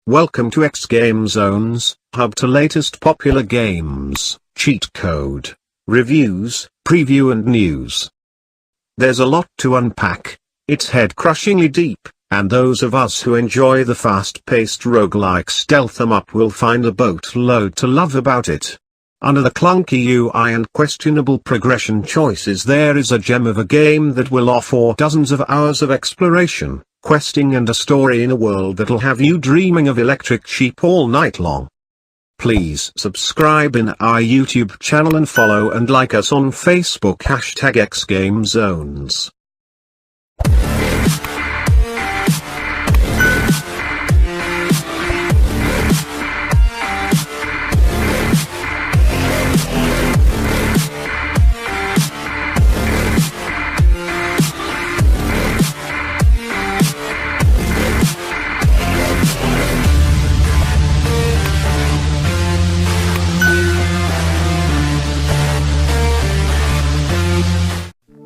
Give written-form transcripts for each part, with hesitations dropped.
Welcome to xGameZones, hub to latest popular games, cheat code, reviews, preview and news. There's a lot to unpack, it's head-crushingly deep, and those of us who enjoy the fast-paced roguelike stealth 'em up will find a boatload to love about it. Under the clunky UI and questionable progression choices there is a gem of a game that will offer dozens of hours of exploration, questing and a story in a world that'll have you dreaming of electric sheep all night long. Please subscribe in our YouTube channel and follow and like us on Facebook #xGameZones.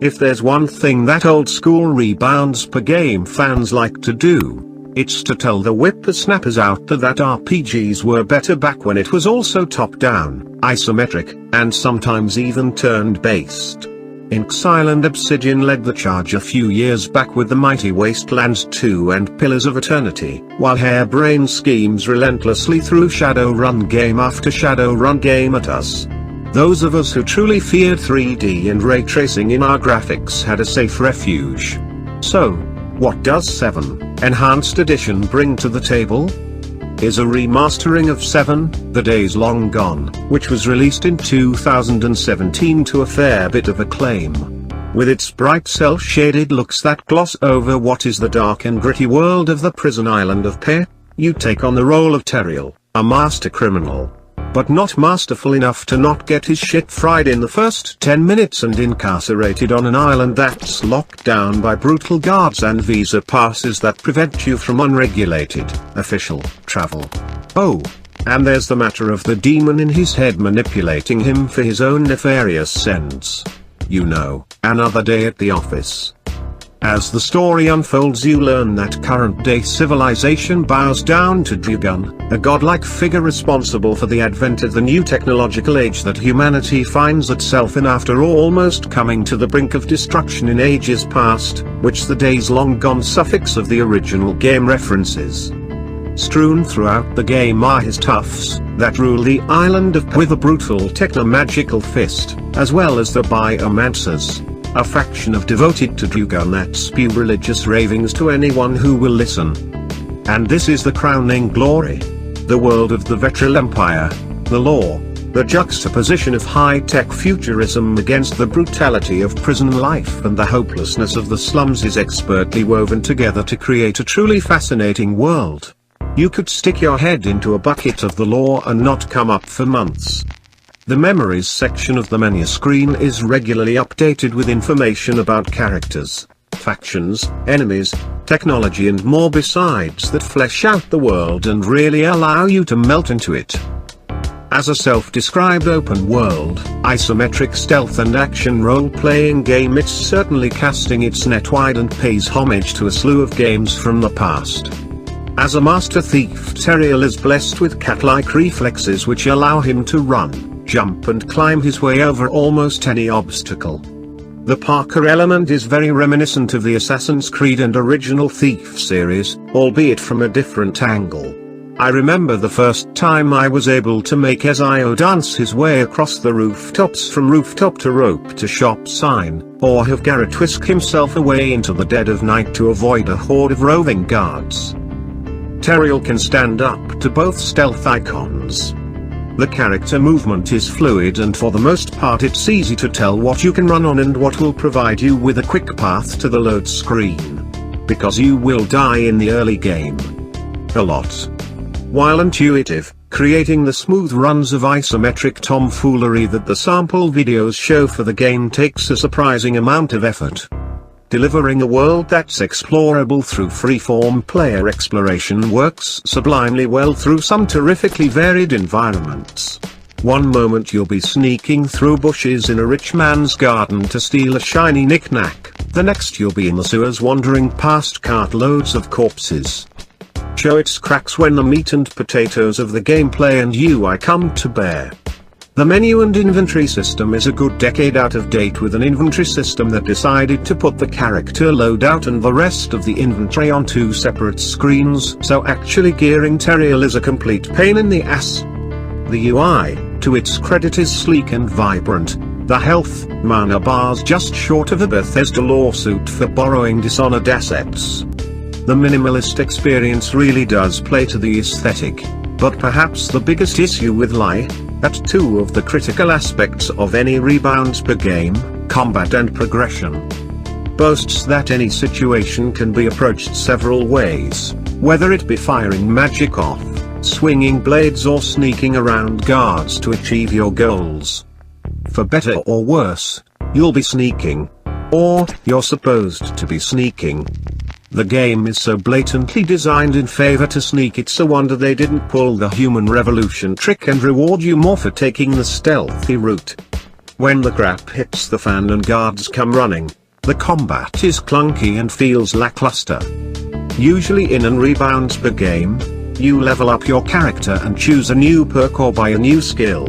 If there's one thing that old school rebounds per game fans like to do, it's to tell the whippersnappers out there that RPGs were better back when it was also top-down, isometric, and sometimes even turn-based. Inxile and Obsidian led the charge a few years back with the mighty Wastelands 2 and Pillars of Eternity, while Harebrained Schemes relentlessly threw Shadowrun game after Shadowrun game at us. Those of us who truly feared 3D and ray tracing in our graphics had a safe refuge. So, what does 7 Enhanced Edition bring to the table? Is a remastering of 7, The Days Long Gone, which was released in 2017 to a fair bit of acclaim. With its bright cel-shaded looks that gloss over what is the dark and gritty world of the prison island of Pe, you take on the role of Teriel, a master criminal, but not masterful enough to not get his shit fried in the first 10 minutes and incarcerated on an island that's locked down by brutal guards and visa passes that prevent you from unregulated, official, travel. Oh, and there's the matter of the demon in his head manipulating him for his own nefarious ends. You know, another day at the office. As the story unfolds you learn that current-day civilization bows down to Dugan, a godlike figure responsible for the advent of the new technological age that humanity finds itself in after almost coming to the brink of destruction in ages past, which the days long gone suffix of the original game references. Strewn throughout the game are his toughs, that rule the island of with a brutal techno-magical fist, as well as the biomancers, a faction of devoted to Dugan that spew religious ravings to anyone who will listen. And this is the crowning glory. The world of the Vetril Empire, the law, the juxtaposition of high-tech futurism against the brutality of prison life and the hopelessness of the slums is expertly woven together to create a truly fascinating world. You could stick your head into a bucket of the law and not come up for months. The memories section of the menu screen is regularly updated with information about characters, factions, enemies, technology and more besides that flesh out the world and really allow you to melt into it. As a self-described open-world, isometric stealth and action role-playing game it's certainly casting its net wide and pays homage to a slew of games from the past. As a master thief Teriel is blessed with cat-like reflexes which allow him to run, jump and climb his way over almost any obstacle. The Parker element is very reminiscent of the Assassin's Creed and Original Thief series, albeit from a different angle. I remember the first time I was able to make Ezio dance his way across the rooftops from rooftop to rope to shop sign, or have Garrett whisk himself away into the dead of night to avoid a horde of roving guards. Teriel can stand up to both stealth icons. The character movement is fluid and for the most part it's easy to tell what you can run on and what will provide you with a quick path to the load screen. Because you will die in the early game. A lot. While intuitive, creating the smooth runs of isometric tomfoolery that the sample videos show for the game takes a surprising amount of effort. Delivering a world that's explorable through freeform player exploration works sublimely well through some terrifically varied environments. One moment you'll be sneaking through bushes in a rich man's garden to steal a shiny knick-knack, the next you'll be in the sewers wandering past cartloads of corpses. show its cracks when the meat and potatoes of the gameplay and UI come to bear. The menu and inventory system is a good decade out of date, with an inventory system that decided to put the character loadout and the rest of the inventory on two separate screens, so actually gearing Teriel is a complete pain in the ass. The UI, to its credit, is sleek and vibrant. The health mana bar's just short of a Bethesda lawsuit for borrowing Dishonored assets. The minimalist experience really does play to the aesthetic, but perhaps the biggest issue with lie at two of the critical aspects of any rebounds per game, combat and progression. Boasts that any situation can be approached several ways, whether it be firing magic off, swinging blades or sneaking around guards to achieve your goals. For better or worse, you'll be sneaking. Or, you're supposed to be sneaking. The game is so blatantly designed in favor to sneak, it's a wonder they didn't pull the human revolution trick and reward you more for taking the stealthy route. When the crap hits the fan and guards come running, the combat is clunky and feels lackluster. Usually in and rebounds per game, you level up your character and choose a new perk or buy a new skill.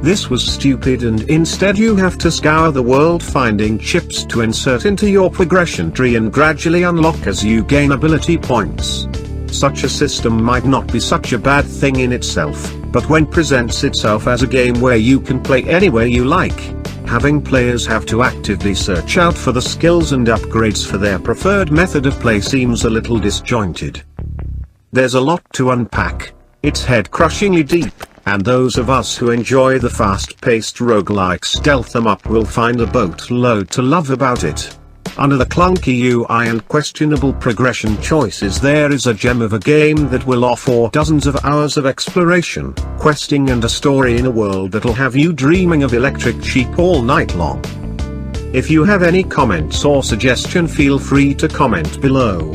This was stupid, and instead you have to scour the world finding chips to insert into your progression tree and gradually unlock as you gain ability points. Such a system might not be such a bad thing in itself, but when presents itself as a game where you can play anywhere you like, having players have to actively search out for the skills and upgrades for their preferred method of play seems a little disjointed. There's a lot to unpack, it's head-crushingly deep, and those of us who enjoy the fast-paced roguelike stealth 'em up will find a boatload to love about it. Under the clunky UI and questionable progression choices, there is a gem of a game that will offer dozens of hours of exploration, questing and a story in a world that'll have you dreaming of electric sheep all night long. If you have any comments or suggestion, feel free to comment below.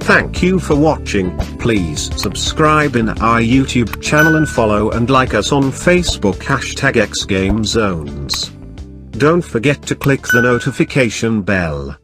Thank you for watching. Please subscribe in our YouTube channel and follow and like us on Facebook #xGameZones. Don't forget to click the notification bell.